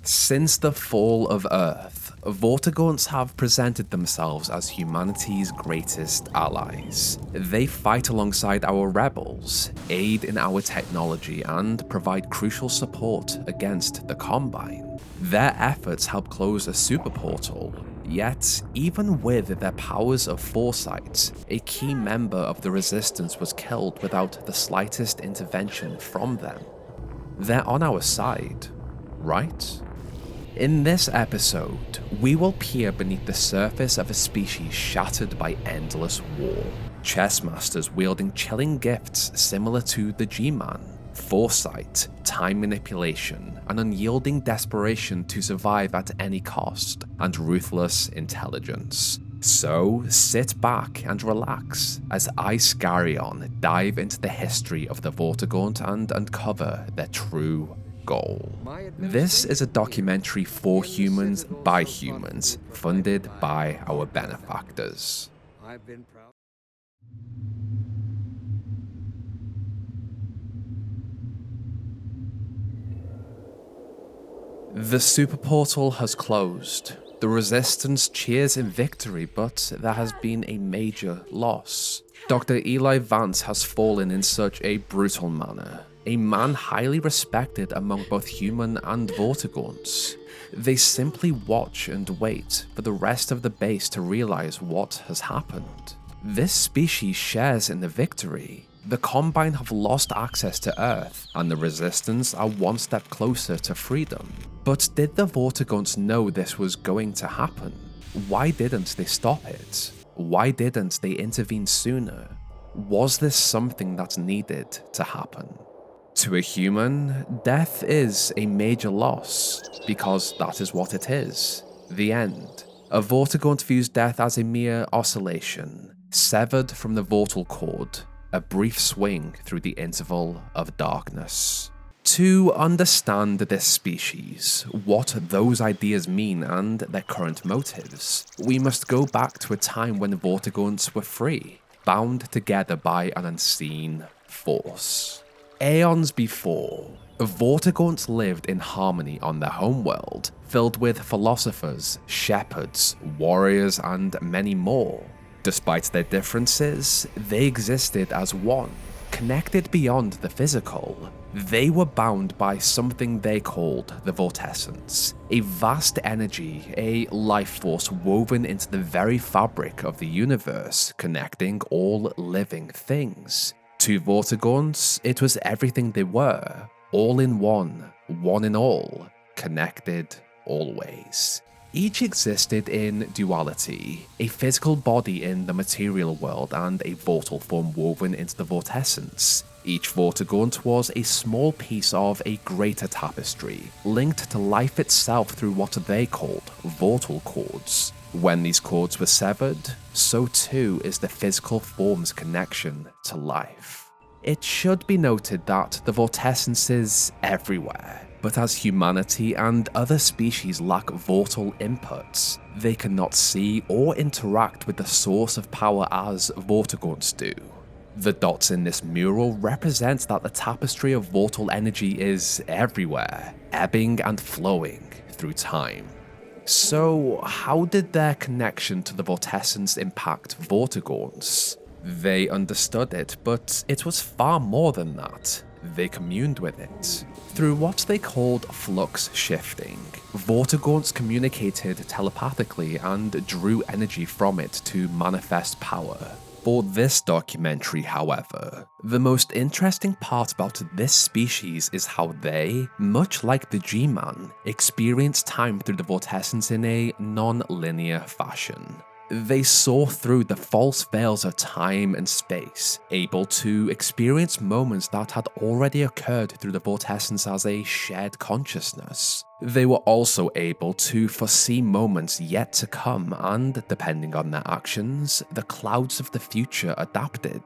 Since the fall of Earth, Vortigaunts have presented themselves as humanity's greatest allies. They fight alongside our rebels, aid in our technology, and provide crucial support against the Combine. Their efforts help close a super portal, yet even with their powers of foresight, a key member of the Resistance was killed without the slightest intervention from them. They're on our side, right? In this episode, we will peer beneath the surface of a species shattered by endless war. Chess masters wielding chilling gifts similar to the G-Man, foresight, time manipulation, an unyielding desperation to survive at any cost, and ruthless intelligence. So sit back and relax as I, Scarion, dive into the history of the Vortigaunt and uncover their true goal. This is a documentary for humans by humans, funded by our benefactors. The super portal has closed. The Resistance cheers in victory, but there has been a major loss. Dr. Eli Vance has fallen in such a brutal manner. A man highly respected among both human and Vortigaunts. They simply watch and wait for the rest of the base to realize what has happened. This species shares in the victory. The Combine have lost access to Earth, and the Resistance are one step closer to freedom. But did the Vortigaunts know this was going to happen? Why didn't they stop it? Why didn't they intervene sooner? Was this something that needed to happen? To a human, death is a major loss, because that is what it is. The end. A Vortigaunt views death as a mere oscillation, severed from the vortal cord, a brief swing through the interval of darkness. To understand this species, what those ideas mean and their current motives, we must go back to a time when Vortigaunts were free, bound together by an unseen force. Aeons before, Vortigaunts lived in harmony on their homeworld, filled with philosophers, shepherds, warriors, and many more. Despite their differences, they existed as one, connected beyond the physical. They were bound by something they called the Vortessence, a vast energy, a life force woven into the very fabric of the universe, connecting all living things. To Vortigaunts, it was everything they were, all in one in all, connected always. Each existed in duality, a physical body in the material world and a vortal form woven into the Vortessence. Each Vortigaunt was a small piece of a greater tapestry, linked to life itself through what they called vortal cords. When these cords were severed, so too is the physical form's connection to life. It should be noted that the Vortessence is everywhere, but as humanity and other species lack vortal inputs, they cannot see or interact with the source of power as Vortigaunts do. The dots in this mural represent that the tapestry of vortal energy is everywhere, ebbing and flowing through time. So, how did their connection to the Vortessence impact Vortigaunts? They understood it, but it was far more than that. They communed with it. Through what they called flux shifting, Vortigaunts communicated telepathically and drew energy from it to manifest power. For this documentary, however, the most interesting part about this species is how they, much like the G-Man, experience time through the Vortessence in a non-linear fashion. They saw through the false veils of time and space, able to experience moments that had already occurred through the Vortessence as a shared consciousness. They were also able to foresee moments yet to come and, depending on their actions, the clouds of the future adapted.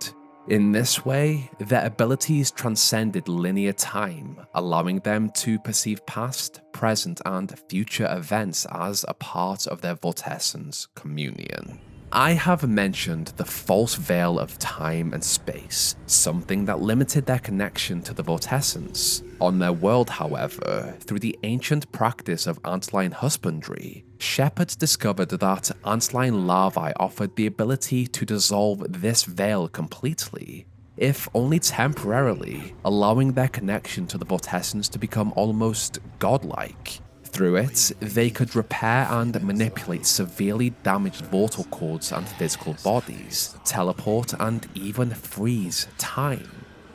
In this way, their abilities transcended linear time, allowing them to perceive past, present, and future events as a part of their Vortessence communion. I have mentioned the false veil of time and space, something that limited their connection to the Vortessence. On their world, however, through the ancient practice of antlion husbandry, shepherds discovered that antlion larvae offered the ability to dissolve this veil completely, if only temporarily, allowing their connection to the Vortessence to become almost godlike. Through it, they could repair and manipulate severely damaged vortal cords and physical bodies, teleport, and even freeze time.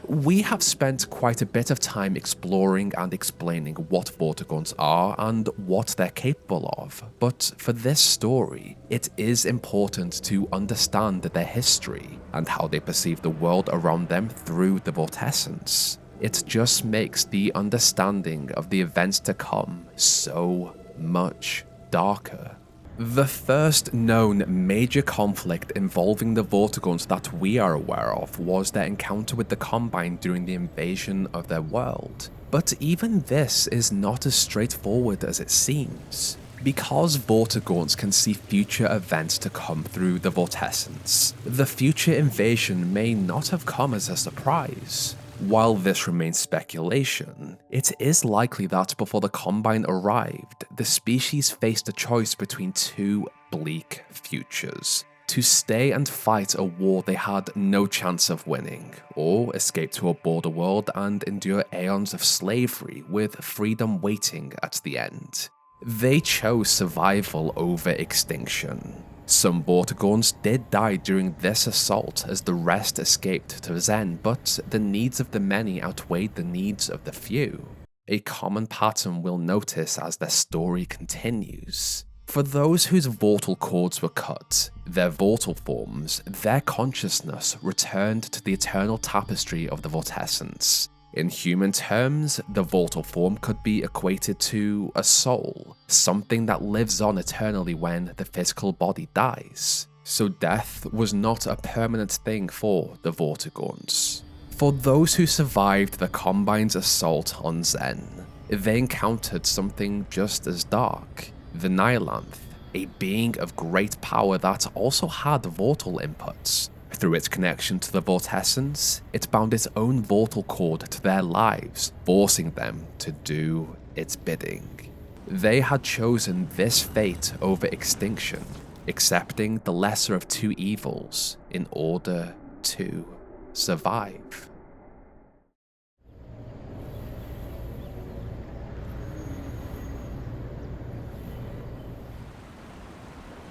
We have spent quite a bit of time exploring and explaining what Vortigaunts are and what they're capable of, but for this story, it is important to understand their history and how they perceive the world around them through the Vortessence. It just makes the understanding of the events to come so much darker. The first known major conflict involving the Vortigaunts that we are aware of was their encounter with the Combine during the invasion of their world. But even this is not as straightforward as it seems. Because Vortigaunts can see future events to come through the Vortessence, the future invasion may not have come as a surprise. While this remains speculation, it is likely that before the Combine arrived, the species faced a choice between two bleak futures: to stay and fight a war they had no chance of winning, or escape to a border world and endure aeons of slavery with freedom waiting at the end. They chose survival over extinction. Some Vortigaunts did die during this assault as the rest escaped to Zen, but the needs of the many outweighed the needs of the few. A common pattern we'll notice as their story continues. For those whose vortal cords were cut, their vortal forms, their consciousness returned to the eternal tapestry of the Vortessence. In human terms, the vortal form could be equated to a soul, something that lives on eternally when the physical body dies. So death was not a permanent thing for the Vortigaunts. For those who survived the Combine's assault on Zen, they encountered something just as dark: the Nihilanth, a being of great power that also had vortal inputs. Through its connection to the Vortessence, it bound its own vortal cord to their lives, forcing them to do its bidding. They had chosen this fate over extinction, accepting the lesser of two evils in order to survive.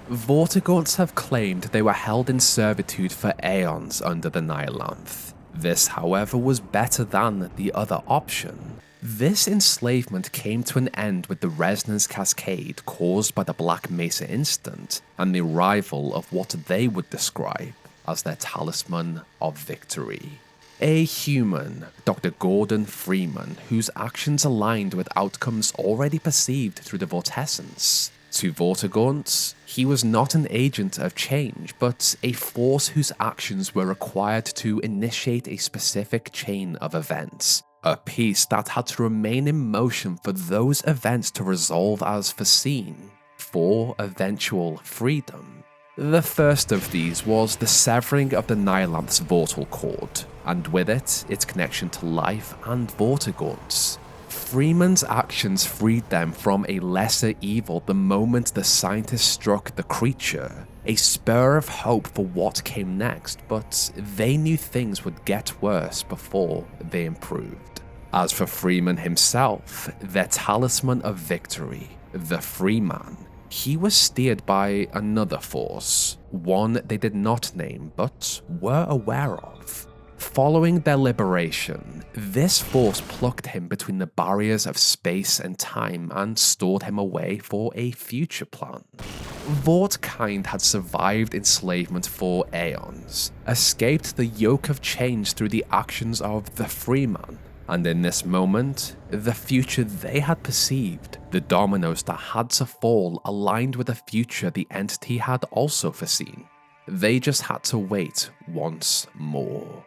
Vortigaunts have claimed they were held in servitude for aeons under the Nihilanth. This, however, was better than the other option. This enslavement came to an end with the resonance cascade caused by the Black Mesa incident and the arrival of what they would describe as their Talisman of Victory. A human, Dr. Gordon Freeman, whose actions aligned with outcomes already perceived through the Vortessence. To Vortigaunts, he was not an agent of change, but a force whose actions were required to initiate a specific chain of events. A piece that had to remain in motion for those events to resolve as foreseen, for eventual freedom. The first of these was the severing of the Nihilanth's vortal cord, and with it, its connection to life and Vortigaunts. Freeman's actions freed them from a lesser evil the moment the scientists struck the creature, a spur of hope for what came next, but they knew things would get worse before they improved. As for Freeman himself, their Talisman of Victory, the Freeman, he was steered by another force, one they did not name but were aware of. Following their liberation, this force plucked him between the barriers of space and time and stored him away for a future plan. Vortkind had survived enslavement for aeons, escaped the yoke of change through the actions of the Freeman, and in this moment, the future they had perceived, the dominoes that had to fall aligned with a future the entity had also foreseen. They just had to wait once more.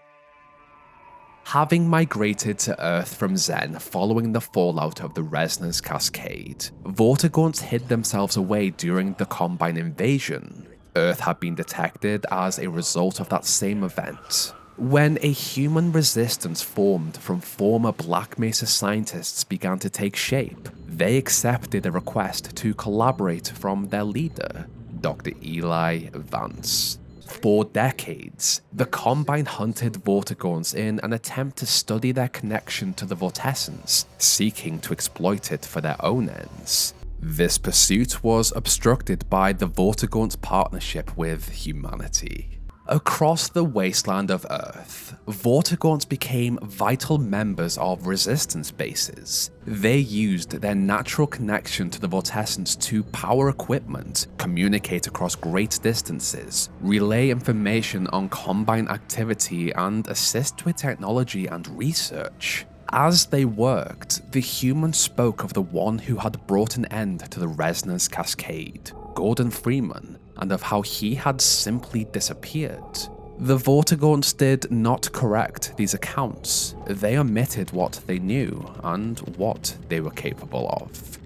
Having migrated to Earth from Zen following the fallout of the Resonance Cascade, Vortigaunts hid themselves away during the Combine invasion. Earth had been detected as a result of that same event. When a human resistance formed from former Black Mesa scientists began to take shape, they accepted a request to collaborate from their leader, Dr. Eli Vance. For decades, the Combine hunted Vortigaunts in an attempt to study their connection to the Vortessence, seeking to exploit it for their own ends. This pursuit was obstructed by the Vortigaunts' partnership with humanity. Across the wasteland of Earth, Vortigaunts became vital members of resistance bases. They used their natural connection to the Vortessence to power equipment, communicate across great distances, relay information on Combine activity, and assist with technology and research. As they worked, the humans spoke of the one who had brought an end to the Resonance Cascade, Gordon Freeman, and of how he had simply disappeared. The Vortigaunts did not correct these accounts. They omitted what they knew and what they were capable of.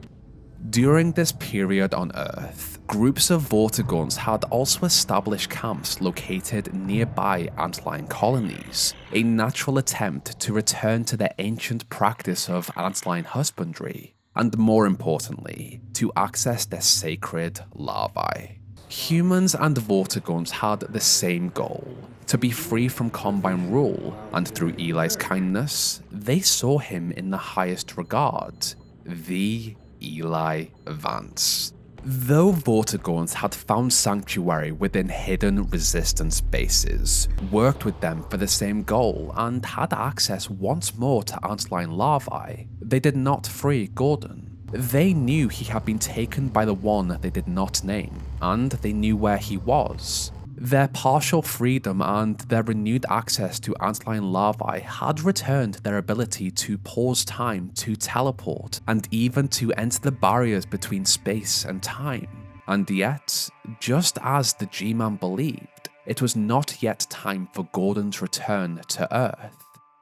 During this period on Earth, groups of Vortigaunts had also established camps located nearby antlion colonies, a natural attempt to return to their ancient practice of antlion husbandry, and more importantly, to access their sacred larvae. Humans and Vortigaunts had the same goal, to be free from Combine rule, and through Eli's kindness, they saw him in the highest regard, the Eli Vance. Though Vortigaunts had found sanctuary within hidden resistance bases, worked with them for the same goal, and had access once more to antlion larvae, they did not free Gordon. They knew he had been taken by the one they did not name, and they knew where he was. Their partial freedom and their renewed access to antlion larvae had returned their ability to pause time, to teleport, and even to enter the barriers between space and time. And yet, just as the G-Man believed, it was not yet time for Gordon's return to Earth.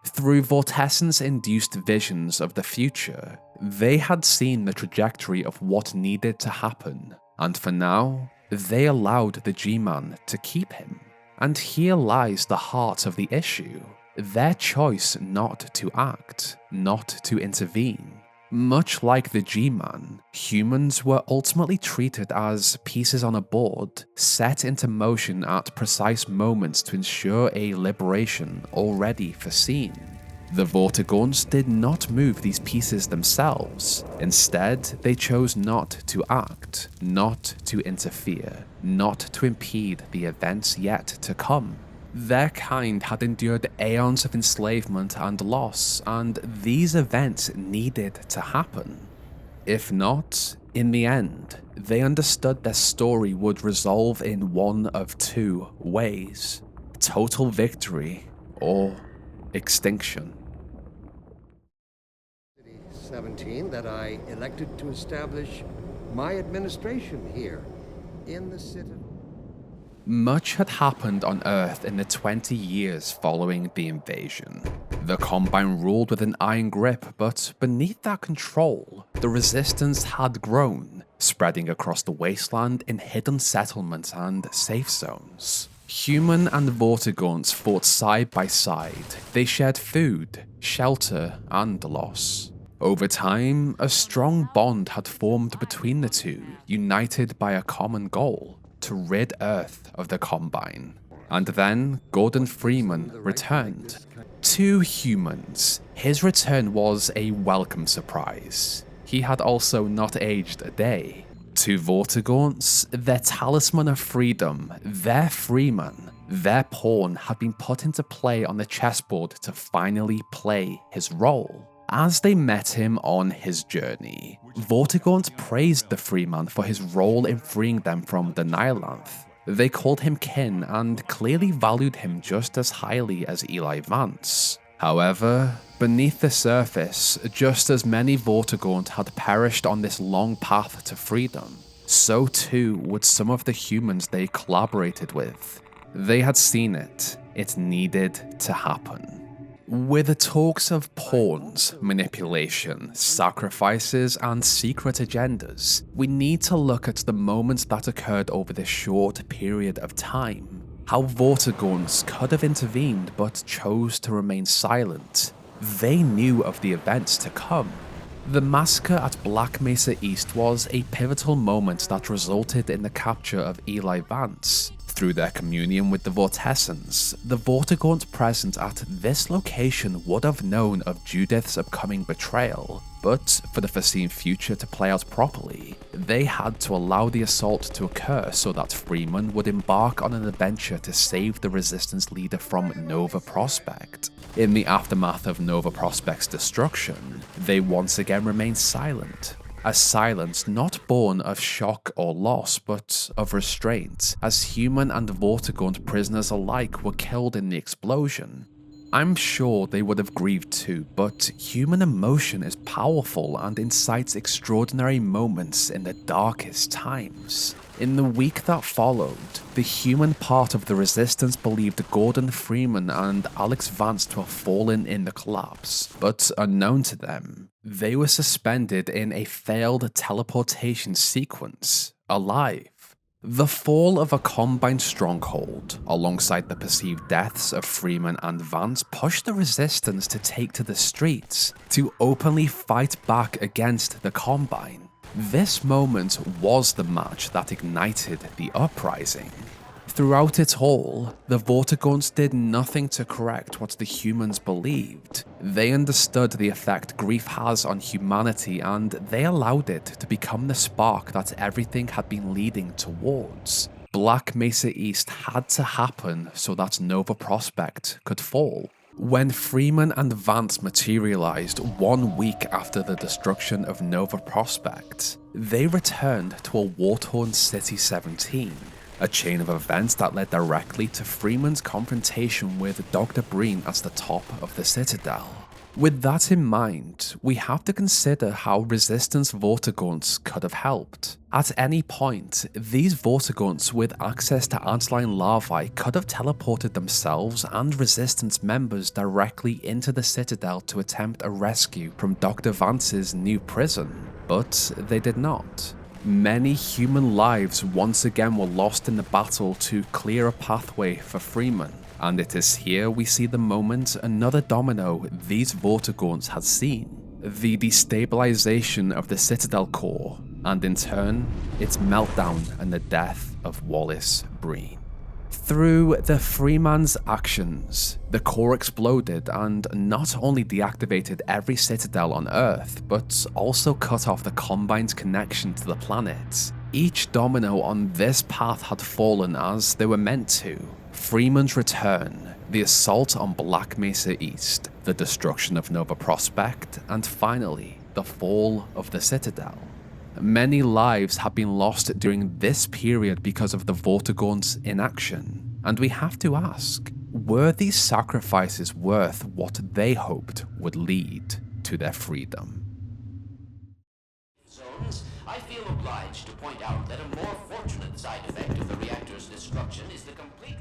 Through Vortessence-induced visions of the future, they had seen the trajectory of what needed to happen, and for now, they allowed the G-Man to keep him. And here lies the heart of the issue: their choice not to act, not to intervene. Much like the G-Man, humans were ultimately treated as pieces on a board, set into motion at precise moments to ensure a liberation already foreseen. The Vortigaunts did not move these pieces themselves. Instead, they chose not to act, not to interfere, not to impede the events yet to come. Their kind had endured aeons of enslavement and loss, and these events needed to happen. If not, in the end, they understood their story would resolve in one of two ways: total victory or extinction. 17 that I elected to establish my administration here in the city. Much had happened on Earth in the 20 years following the invasion. The Combine ruled with an iron grip, but beneath that control, the resistance had grown, spreading across the wasteland in hidden settlements and safe zones. Human and Vortigaunts fought side by side. They shared food, shelter, and loss. Over time, a strong bond had formed between the two, united by a common goal: to rid Earth of the Combine. And then Gordon Freeman returned. To humans, his return was a welcome surprise. He had also not aged a day. To Vortigaunts, their talisman of freedom, their Freeman, their pawn had been put into play on the chessboard to finally play his role. As they met him on his journey, Vortigaunts praised the Freeman for his role in freeing them from the Nihilanth. They called him kin and clearly valued him just as highly as Eli Vance. However, beneath the surface, just as many Vortigaunts had perished on this long path to freedom, so too would some of the humans they collaborated with. They had seen it. It needed to happen. With talks of pawns, manipulation, sacrifices, and secret agendas, we need to look at the moments that occurred over this short period of time. How Vortigaunts could have intervened but chose to remain silent. They knew of the events to come. The massacre at Black Mesa East was a pivotal moment that resulted in the capture of Eli Vance. Through their communion with the Vortessans, the Vortigaunts present at this location would have known of Judith's upcoming betrayal, but for the foreseen future to play out properly, they had to allow the assault to occur so that Freeman would embark on an adventure to save the Resistance leader from Nova Prospekt. In the aftermath of Nova Prospect's destruction, they once again remained silent. A silence not born of shock or loss, but of restraint, as human and Vortigaunt prisoners alike were killed in the explosion. I'm sure they would have grieved too, but human emotion is powerful and incites extraordinary moments in the darkest times. In the week that followed, the human part of the Resistance believed Gordon Freeman and Alex Vance to have fallen in the collapse, but unknown to them, they were suspended in a failed teleportation sequence, alive. The fall of a combined stronghold, alongside the perceived deaths of Freeman and Vance, pushed the Resistance to take to the streets, to openly fight back against the Combine. This moment was the match that ignited the uprising. Throughout it all, the Vortigaunts did nothing to correct what the humans believed. They understood the effect grief has on humanity, and they allowed it to become the spark that everything had been leading towards. Black Mesa East had to happen so that Nova Prospekt could fall. When Freeman and Vance materialized 1 week after the destruction of Nova Prospekt, they returned to a war-torn City 17. A chain of events that led directly to Freeman's confrontation with Dr. Breen at the top of the Citadel. With that in mind, we have to consider how Resistance Vortigaunts could have helped. At any point, these Vortigaunts with access to antlion larvae could have teleported themselves and Resistance members directly into the Citadel to attempt a rescue from Dr. Vance's new prison, but they did not. Many human lives once again were lost in the battle to clear a pathway for Freeman, and it is here we see the moment another domino these Vortigaunts had seen: the destabilization of the Citadel core, and in turn, its meltdown and the death of Wallace Breen. Through the Freeman's actions, the core exploded and not only deactivated every citadel on Earth, but also cut off the Combine's connection to the planet. Each domino on this path had fallen as they were meant to. Freeman's return, the assault on Black Mesa East, the destruction of Nova Prospekt, and finally, the fall of the Citadel. Many lives have been lost during this period because of the Vortigaunts' inaction, and we have to ask, were these sacrifices worth what they hoped would lead to their freedom? Zones, I feel obliged to point out that a more fortunate side effect of the reactor's destruction is the complete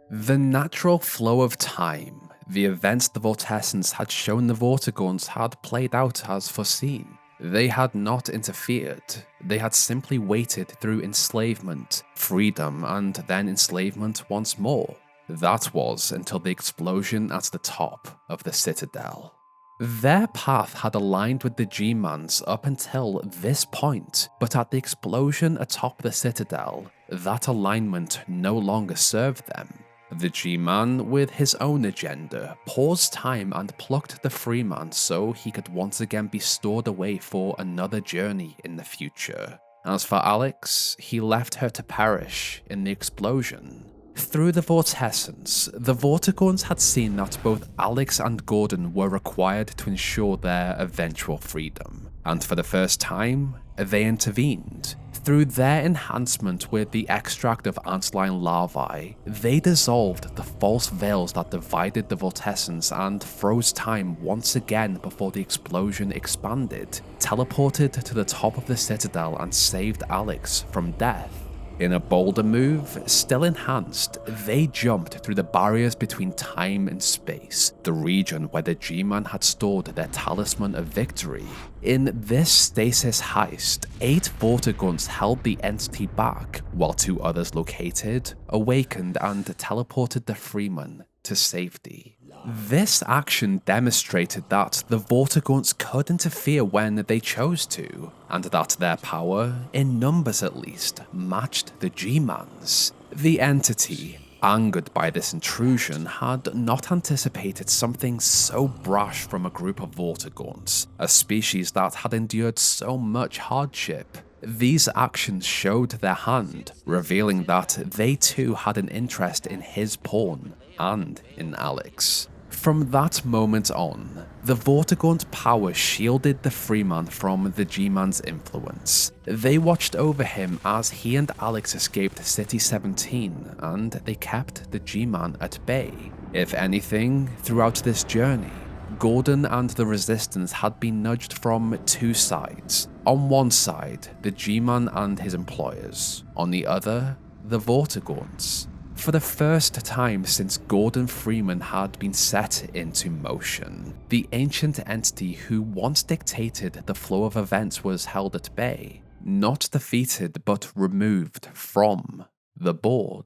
The natural flow of time, the events the Vortessans had shown the Vortigaunts had played out as foreseen. They had not interfered, they had simply waited through enslavement, freedom, and then enslavement once more. That was until the explosion at the top of the Citadel. Their path had aligned with the G-Man's up until this point, but at the explosion atop the Citadel, that alignment no longer served them. The G-Man, with his own agenda, paused time and plucked the Freeman so he could once again be stored away for another journey in the future. As for Alex, he left her to perish in the explosion. Through the Vortessans, the Vortigaunts had seen that both Alex and Gordon were required to ensure their eventual freedom, and for the first time, they intervened. Through their enhancement with the extract of antlion larvae, they dissolved the false veils that divided the Vortessans and froze time once again before the explosion expanded, teleported to the top of the Citadel and saved Alex from death. In a bolder move, still enhanced, they jumped through the barriers between time and space, the region where the G-Man had stored their Talisman of Victory. In this Stasis Heist, 8 Vortigaunts held the entity back, while 2 others located, awakened and teleported the Freeman to safety. This action demonstrated that the Vortigaunts could interfere when they chose to, and that their power, in numbers at least, matched the G-Man's. The entity, angered by this intrusion, had not anticipated something so brash from a group of Vortigaunts, a species that had endured so much hardship. These actions showed their hand, revealing that they too had an interest in his pawn and in Alex. From that moment on, the Vortigaunt power shielded the Freeman from the G-Man's influence. They watched over him as he and Alex escaped City 17, and they kept the G-Man at bay. If anything, throughout this journey, Gordon and the Resistance had been nudged from 2 sides. On one side, the G-Man and his employers. On the other, the Vortigaunts. For the first time since Gordon Freeman had been set into motion, the ancient entity who once dictated the flow of events was held at bay, not defeated but removed from the board.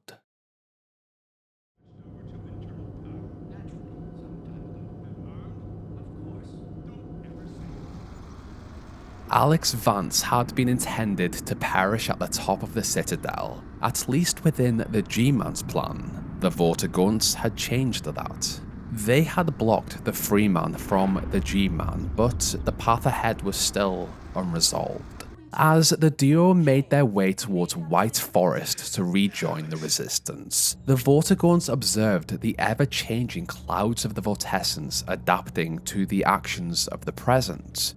Alex Vance had been intended to perish at the top of the Citadel, at least within the G-Man's plan. The Vortigaunts had changed that. They had blocked the Freeman from the G-Man, but the path ahead was still unresolved. As the duo made their way towards White Forest to rejoin the Resistance, the Vortigaunts observed the ever-changing clouds of the Vortessence adapting to the actions of the present.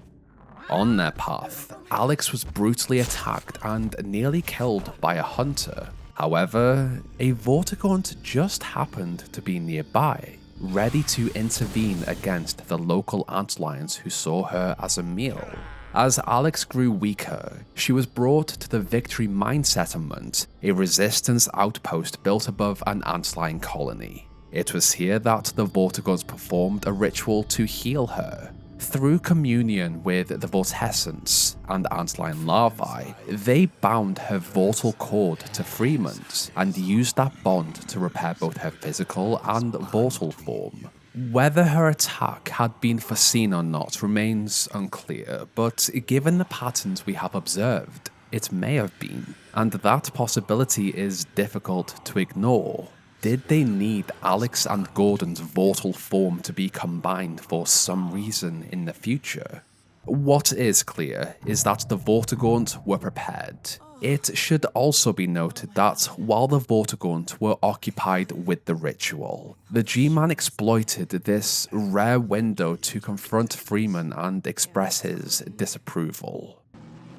On their path, Alex was brutally attacked and nearly killed by a hunter. However, a Vortigaunt just happened to be nearby, ready to intervene against the local antlions who saw her as a meal. As Alex grew weaker, she was brought to the Victory Mine Settlement, a resistance outpost built above an antlion colony. It was here that the Vortigaunts performed a ritual to heal her. Through communion with the Vortessence and antlion larvae, they bound her vortal cord to Freeman's and used that bond to repair both her physical and vortal form. Whether her attack had been foreseen or not remains unclear, but given the patterns we have observed, it may have been, and that possibility is difficult to ignore. Did they need Alex and Gordon's vortal form to be combined for some reason in the future? What is clear is that the Vortigaunt were prepared. It should also be noted that while the Vortigaunt were occupied with the ritual, the G-Man exploited this rare window to confront Freeman and express his disapproval.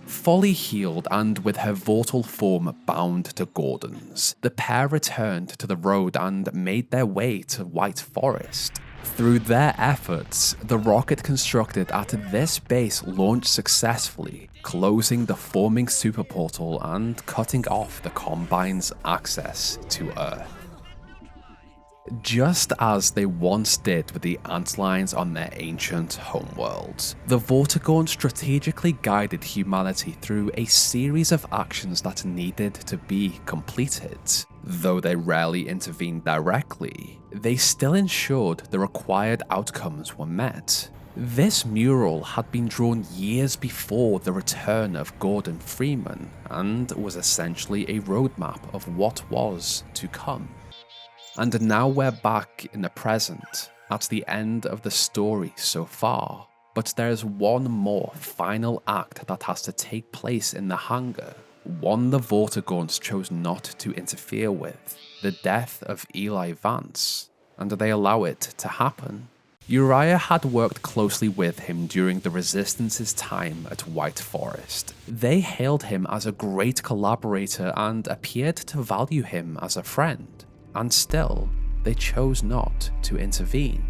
Fully healed and with her vortal form bound to Gordon's, the pair returned to the road and made their way to White Forest. Through their efforts, the rocket constructed at this base launched successfully, closing the forming super portal and cutting off the Combine's access to Earth. Just as they once did with the antlions on their ancient homeworld, the Vortigaunt strategically guided humanity through a series of actions that needed to be completed. Though they rarely intervened directly, they still ensured the required outcomes were met. This mural had been drawn years before the return of Gordon Freeman and was essentially a roadmap of what was to come. And now we're back in the present, at the end of the story so far. But there's one more final act that has to take place in the hangar, one the Vortigaunts chose not to interfere with, the death of Eli Vance, and they allow it to happen. Uriah had worked closely with him during the Resistance's time at White Forest. They hailed him as a great collaborator and appeared to value him as a friend. And still, they chose not to intervene.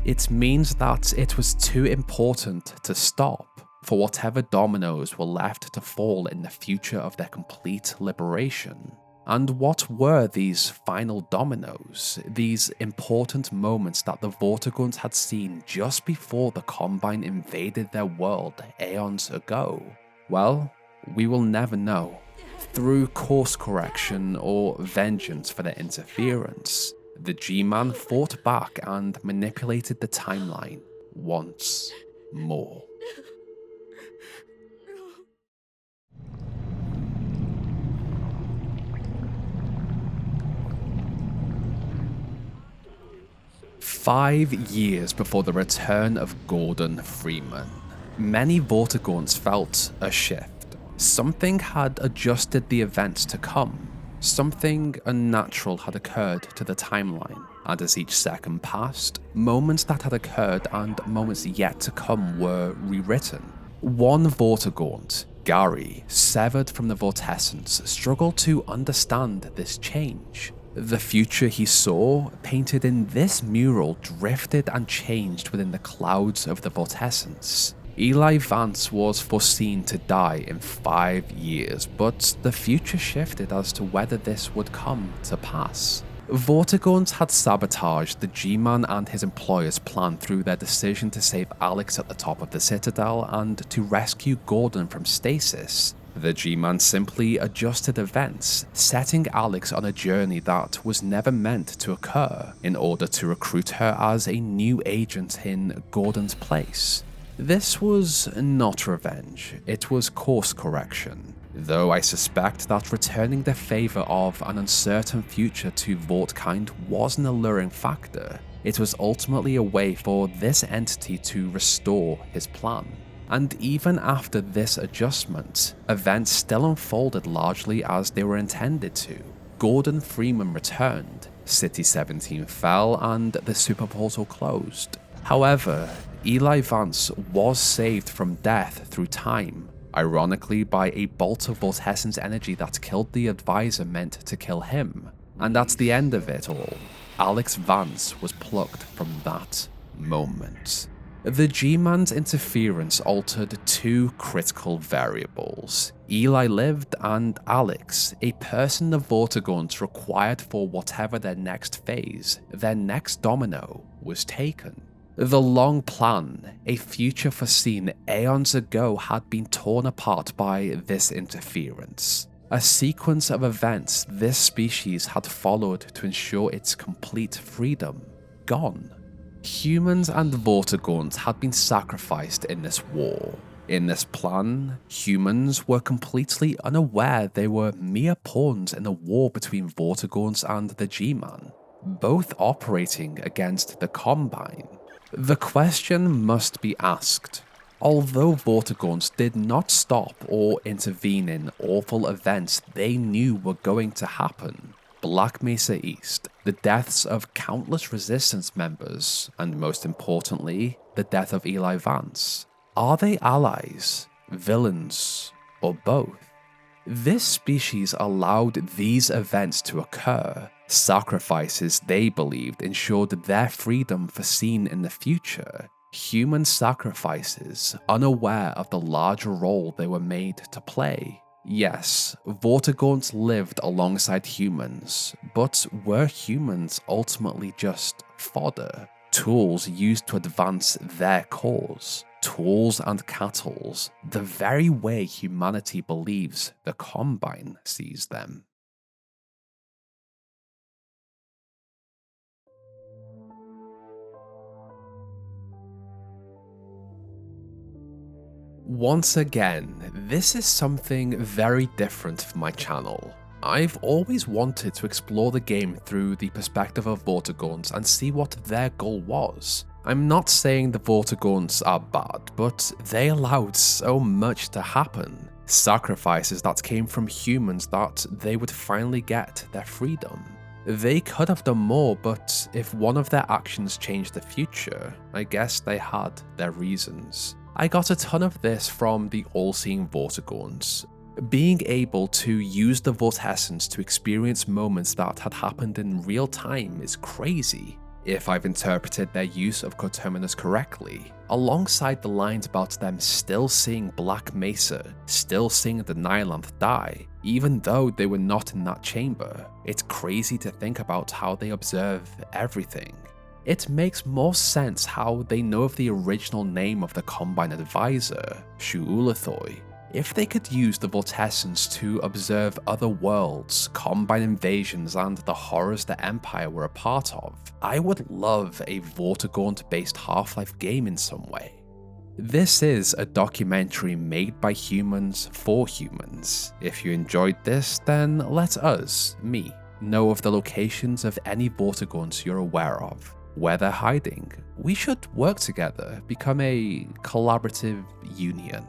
It means that it was too important to stop. for whatever dominoes were left to fall in the future of their complete liberation. And what were these final dominoes, these important moments that the Vortigaunts had seen just before the Combine invaded their world aeons ago? Well, we will never know. Through course correction or vengeance for their interference, the G-Man fought back and manipulated the timeline once more. Five years before the return of Gordon Freeman, many Vortigaunts felt a shift. Something had adjusted the events to come. Something unnatural had occurred to the timeline, and as each second passed, moments that had occurred and moments yet to come were rewritten. One Vortigaunt, Gary, severed from the Vortessence, struggled to understand this change. The future he saw, painted in this mural, drifted and changed within the clouds of the Vortessence. Eli Vance was foreseen to die in 5 years, but the future shifted as to whether this would come to pass. Vortigaunts had sabotaged the G-Man and his employer's plan through their decision to save Alex at the top of the Citadel and to rescue Gordon from stasis. The G-Man simply adjusted events, setting Alex on a journey that was never meant to occur in order to recruit her as a new agent in Gordon's place. This was not revenge, it was course correction. Though I suspect that returning the favor of an uncertain future to Vortkind was an alluring factor, it was ultimately a way for this entity to restore his plan. And even after this adjustment, events still unfolded largely as they were intended to. Gordon Freeman returned, City 17 fell, and the super portal closed. However, Eli Vance was saved from death through time, ironically by a bolt of Vortessence energy that killed the advisor meant to kill him. And at the end of it all, Alex Vance was plucked from that moment. The G-Man's interference altered two critical variables. Eli lived and Alex, a person the Vortigaunts required for whatever their next phase, their next domino, was taken. The long plan, a future foreseen aeons ago, had been torn apart by this interference. A sequence of events this species had followed to ensure its complete freedom, gone. Humans and Vortigaunts had been sacrificed in this war. In this plan, humans were completely unaware they were mere pawns in a war between Vortigaunts and the G-Man, both operating against the Combine. The question must be asked. Although Vortigaunts did not stop or intervene in awful events they knew were going to happen, Black Mesa East, the deaths of countless Resistance members, and most importantly, the death of Eli Vance, are they allies, villains, or both? This species allowed these events to occur. Sacrifices they believed ensured their freedom foreseen in the future. Human sacrifices, unaware of the larger role they were made to play. Yes, Vortigaunts lived alongside humans, but were humans ultimately just fodder? Tools used to advance their cause? Tools and cattles, the very way humanity believes the Combine sees them. Once again, this is something very different for my channel. I've always wanted to explore the game through the perspective of Vortigaunts and see what their goal was. I'm not saying the Vortigaunts are bad, but they allowed so much to happen. Sacrifices that came from humans that they would finally get their freedom. They could have done more, but if one of their actions changed the future, I guess they had their reasons. I got a ton of this from the all-seeing Vortigaunts. Being able to use the Vortessence to experience moments that had happened in real time is crazy. If I've interpreted their use of coterminous correctly, alongside the lines about them still seeing Black Mesa, still seeing the Nylanth die, even though they were not in that chamber, it's crazy to think about how they observe everything. It makes more sense how they know of the original name of the Combine advisor, Shu'ulathoi. If they could use the Vortessence to observe other worlds, Combine invasions, and the horrors the Empire were a part of, I would love a Vortigaunt-based Half-Life game in some way. This is a documentary made by humans for humans. If you enjoyed this, then let us, me, know of the locations of any Vortigaunts you're aware of, where they're hiding. We should work together, become a collaborative union.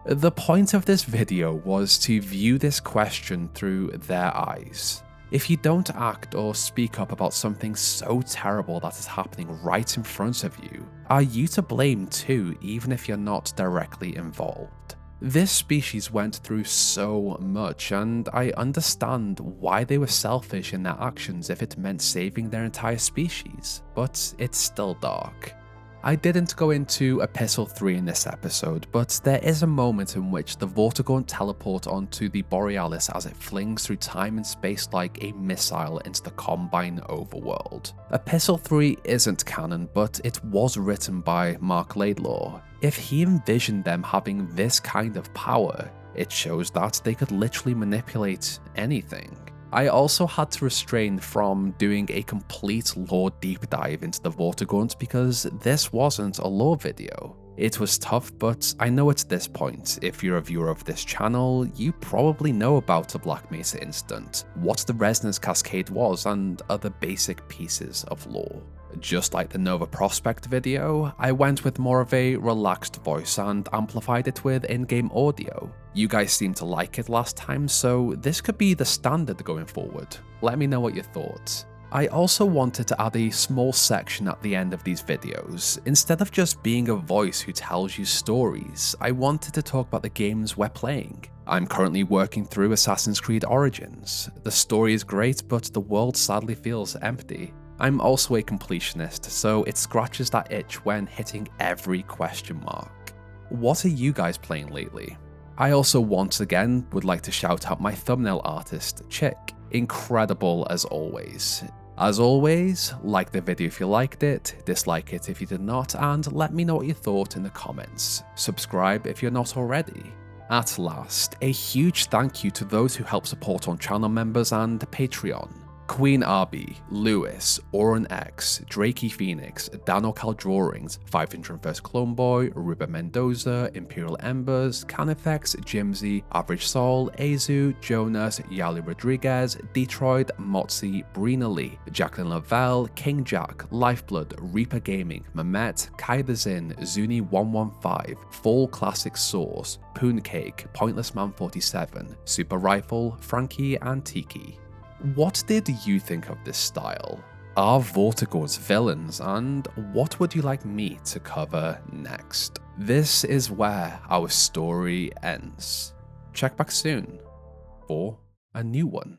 The point of this video was to view this question through their eyes. If you don't act or speak up about something so terrible that is happening right in front of you, are you to blame too, even if you're not directly involved? This species went through so much, and I understand why they were selfish in their actions if it meant saving their entire species, but it's still dark. I didn't go into Epistle 3 in this episode, but there is a moment in which the Vortigaunt teleport onto the Borealis as it flings through time and space like a missile into the Combine overworld. Epistle 3 isn't canon, but it was written by Mark Laidlaw. If he envisioned them having this kind of power, it shows that they could literally manipulate anything. I also had to restrain from doing a complete lore deep dive into the Vortigaunts because this wasn't a lore video. It was tough, but I know at this point, if you're a viewer of this channel, you probably know about the Black Mesa incident, what the Resonance Cascade was, and other basic pieces of lore. Just like the Nova Prospect video, I went with more of a relaxed voice and amplified it with in-game audio. You guys seemed to like it last time, so this could be the standard going forward. Let me know what you thought. I also wanted to add a small section at the end of these videos. Instead of just being a voice who tells you stories, I wanted to talk about the games we're playing. I'm currently working through Assassin's Creed Origins. The story is great, but the world sadly feels empty. I'm also a completionist, so it scratches that itch when hitting every question mark. What are you guys playing lately? I also once again would like to shout out my thumbnail artist, Chick. Incredible as always. As always, like the video if you liked it, dislike it if you did not, and let me know what you thought in the comments. Subscribe if you're not already. At last, a huge thank you to those who help support on channel members and Patreon. Queen Arby, Lewis, Oren X, Drakey Phoenix, Dano Cal Drawings, 501st Clone Boy, Ruben Mendoza, Imperial Embers, Canifex, Jimsy, Average Soul, Azu, Jonas, Yali Rodriguez, Detroit, Motzi, Brina Lee, Jacqueline Lavelle, King Jack, Lifeblood, Reaper Gaming, Mamet, Kai the Zin, Zuni115, Fall Classic Source, Pooncake, Pointless Man 47, Super Rifle, Frankie, and Tiki. What did you think of this style? Are Vortigaunts villains, and what would you like me to cover next? This is where our story ends. Check back soon for a new one.